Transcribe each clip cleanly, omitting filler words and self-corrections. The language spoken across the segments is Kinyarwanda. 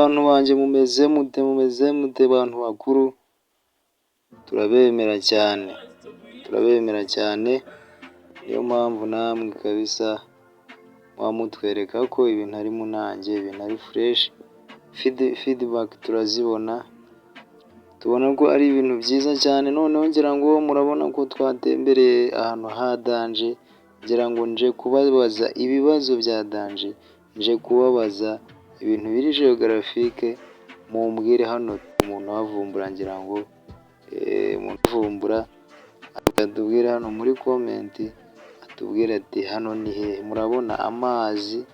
bantu banjye mumeze mute bantu bakuru, turabemera cyane, niyo mpamvu namwe kabisa wamutwereka ko ibintu ari munange, ibintu ari fresh, feedback turazibona, tubona ko ari ibintu byiza cyane. Noneho ngira ngo murabona ko twatembereye ahantu ha danje, ngira ngo nje kubabaza ibibazo bya danje, nje kubabaza ibintu biri geographique, mumbwire hano umuntu wavumbura, ngira ngo umuntu uvumbura atubwire hano muri comment, atubwire ati hano ni hehe. Murabona amazi,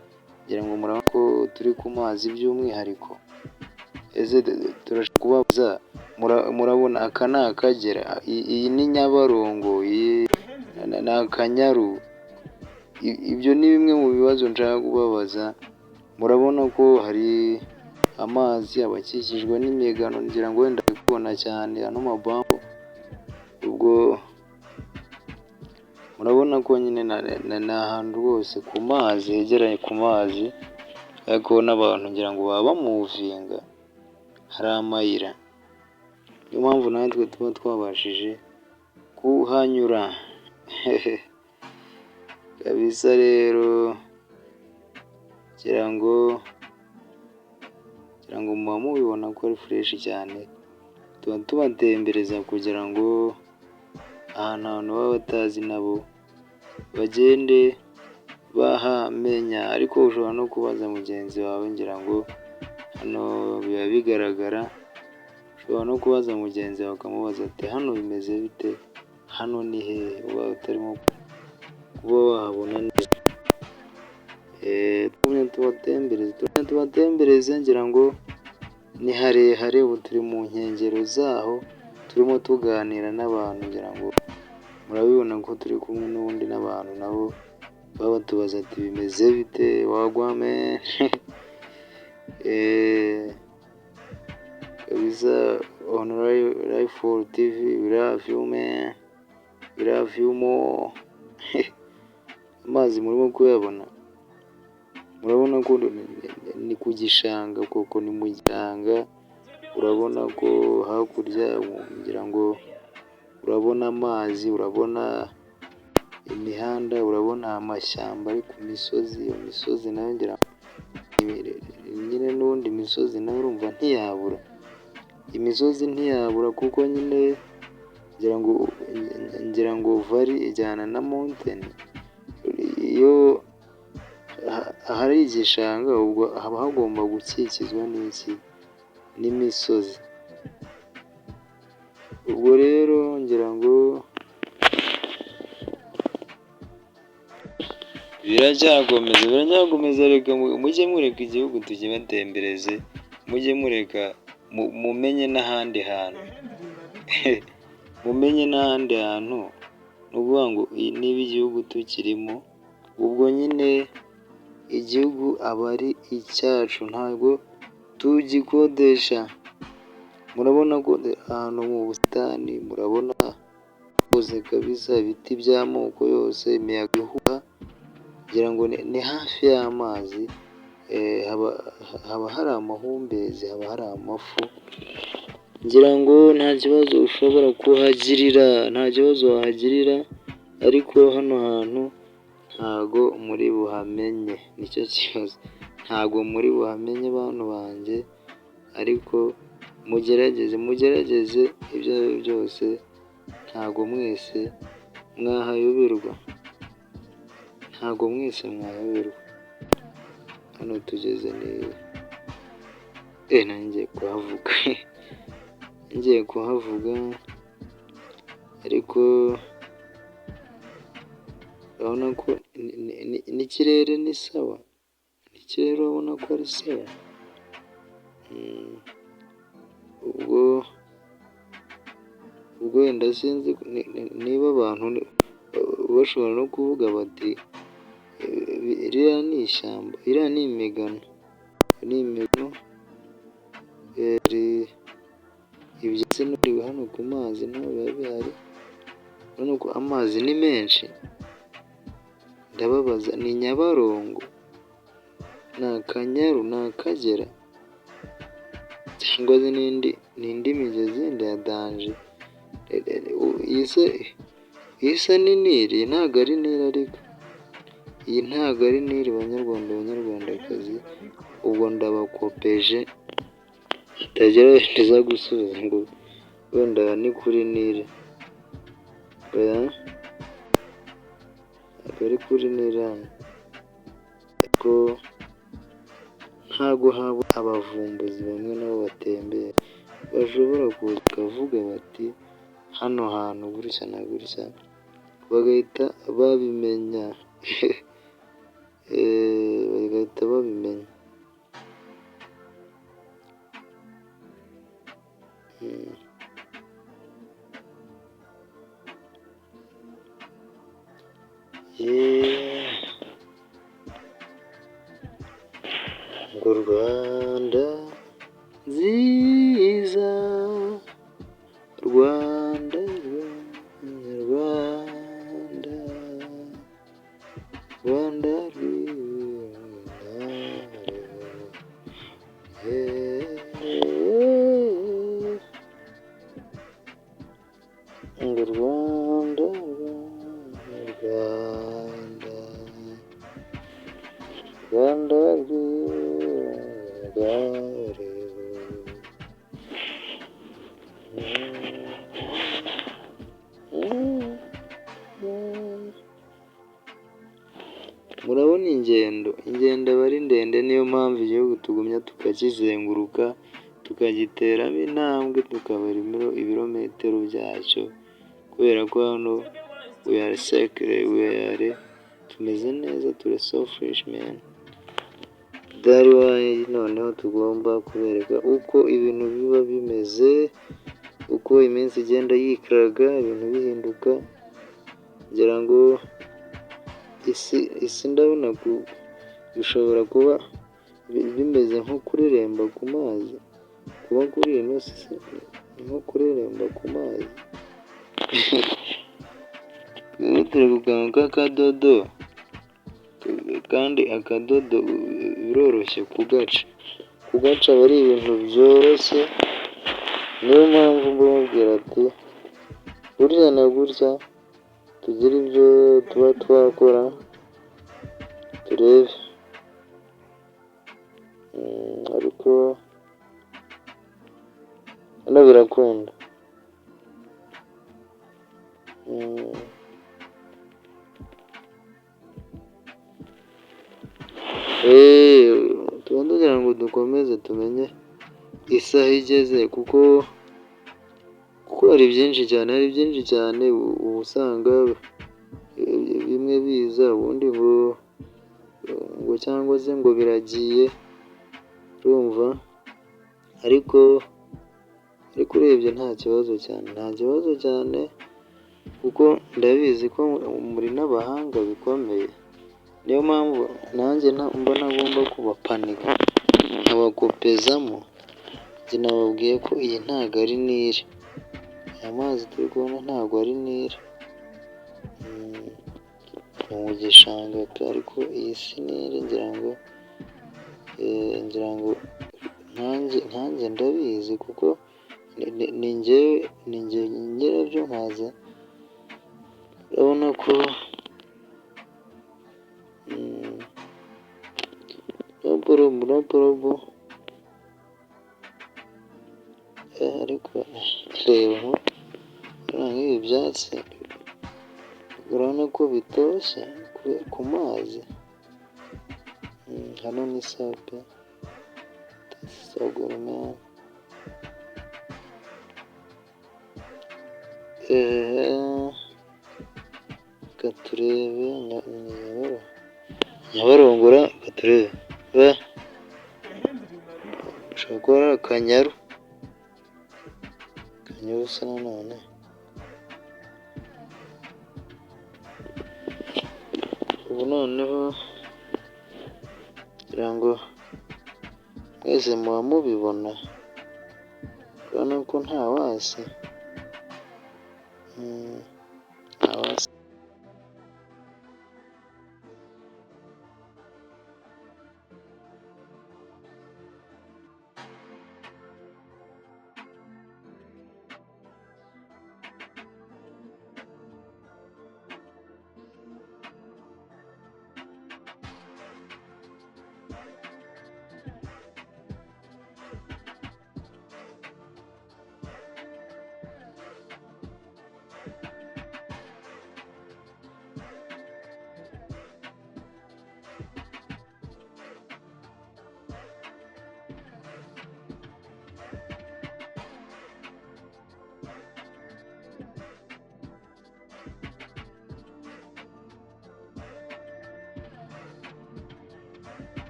ngira ngo murabona ko turi ku mazi by'umwihariko. Ese turashaka kubabaza, murabona aka ni Akagera, iyi ni Nyabarongo, iyi ni Akanyaru. Ibyo ni bimwe mu bibazo nshaka kubabaza. Murabona ko hari amazi abakikijwe n'imigano, ngira ngo wenda kubona cyane ano mabambo, ubwo murabona ko nyine ni ahantu rwose ku mazi, hegeranye ku mazi, ariko n'abantu ngira ngo baba bamuvinga, hari amayira, niyo mpamvu natwe tuba twabashije kuhanyura kabisa. Rero ngira ngo muba mubibona ko ari fresh cyane, tuba tubatembereza kugira ngo ahantu baba batazi nabo bagende bahamenya. Ariko ushobora no kubaza mugenzi wawe, ngira ngo hano biba bigaragara, ushobora no kubaza mugenzi wawe ukamubaza ati hano bimeze bite, hano ni hehe, uba utarimo kuba wahabona neza. Tubatembereze, ngira ngo ni harehare, ubu turi mu nkengero zaho, turimo tuganira n'abantu, ngira ngo murabibona ko turi kumwe n'ubundi n'abantu nabo baba batubaza ati bimeze bite, wagwame kabisa. On Life for TV, we love you man, we love you more amazi murimo kuyabona, murabona ko ni ku gishanga, koko ni mu gishanga. Urabona ko hakurya, ngira ngo urabona amazi, urabona imihanda, urabona amashyamba ari ku misozi. Iyo misozi nayo ngira nyine n'ubundi imisozi nayo urumva ntiyabura, imisozi ntiyabura, kuko nyine ngira ngo valley ijyana na mountain. Iyo ahari igishanga, ubwo haba hagomba gukikizwa n'imisozi. Ubwo rero ngira ngo biracyakomeza, reka mujye mureka igihugu tukibatembereze, mujye mureka mumenye n'ahandi hantu mumenye n'ahandi hantu. Ni ukuvuga ngo niba igihugu tukirimo, ubwo nyine igihugu aba ari icyacu, ntabwo tugikodesha. Murabona ko ahantu mu busitani, murabona hose kabisa, ibiti by'amoko yose, imiyaga ihuha, ngira ngo ni hafi y'amazi, haba hari amahumbezi, haba hari amafu, ngira ngo nta kibazo ushobora kuhagirira, nta kibazo wahagirira. Ariko hano hantu ntago muri buhamenye, nicyo kibazo, ntago muri buhamenye bantu banjye. Ariko mugerageze ibyo ari byo byose, ntago mwese mwahayoberwa, hano tugeze ngiye kuhavuga ariko urabona ko n'ikirere ni sawa, n'ikirere urabona ko ari sawa. ubwo wenda sinzi niba abantu bashobora no kuvuga bati ririya ni ishyamba, iriya ni imigano, ibyatsi n'uriwe hano ku mazi naho biba bihari. Urabona ko amazi ni menshi. Ndababaza, ni Nyabarongo, ni Akanyaru, ni Akagera, cyangwa se n'indi migezi yindi ya danje. Iyi se ni Nili? Iyi ntabwo ari Nili ariko. Iyi ntabwo ari Nili banyarwanda banyarwandakazi, ubwo ndabakopeje hatagira wenda gusubiza ngo wenda ni kuri Nili. Oya, ntabwo ari kuri Nili hano. Ariko ntago haba abavumbuzi bamwe nabo batembera bashobora kuvuga bati hano hantu gutya na gutya, bagahita babimenya. Bagahita babimenya. Ngo Rwanda nziza, Rwanda Rwanda, Rwanda rwiza, ngo Rwanda Rwanda, Rwanda rwiza. Murabona ingendo aba ari ndende, niyo mpamvu igihugu tugumya tukakizenguruka, tukagiteramo intambwe, tukabara ibirometero byacyo, kubera ko hano we are sacred, tumeze neza, turi so fresh man. That why noneho tugomba kubereka uko ibintu biba bimeze, uko iminsi igenda yikaraga, ibintu bihinduka, ngira ngo isi ndabona bishobora kuba bimeze nko kureremba ku mazi, kuba kuri ino si nko kureremba ku mazi. Turi ku kantu k'akadodo, kandi akadodo biroroshye kugaca aba ari ibintu byoroshye. Niyo mpamvu mbabwira ati gutya na gutya tugire ibyo tuba twakora, turebe. Ariko hano birakunda. Tuba tugira ngo dukomeze tumenye isaha igeze, kuko hari byinshi cyane, uba usanga bimwe biza, ubundi ngo cyangwa se ngo biragiye, urumva. Ariko urebye nta kibazo cyane, kuko ndabizi ko muri n'abahanga bikomeye. Niyo mpamvu nanjye mba ntagomba kubapanika, nkabakopezamo. Njye nababwiye ko iyi ntabwo ari Nili, aya mazi turi kubona ntabwo ari Nili, ni mu gishanga pe. Ariko iyi si Nili, ngira ngo nkanjye ndabizi, kuko ni njye nyirabyo nkaza. Urabona ko no porobo. Ariko reba nk'ibi byatsi, urabona ko bitoshye ku mazi. Hano ni sape, saguruma. Reka turebe Nyabarongora, reka turebe. Ushobora kuba ari Akanyaru se nanone. Ubu noneho kugira ngo mwese muba mubibona, urabona ko nta wasi.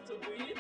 to do it.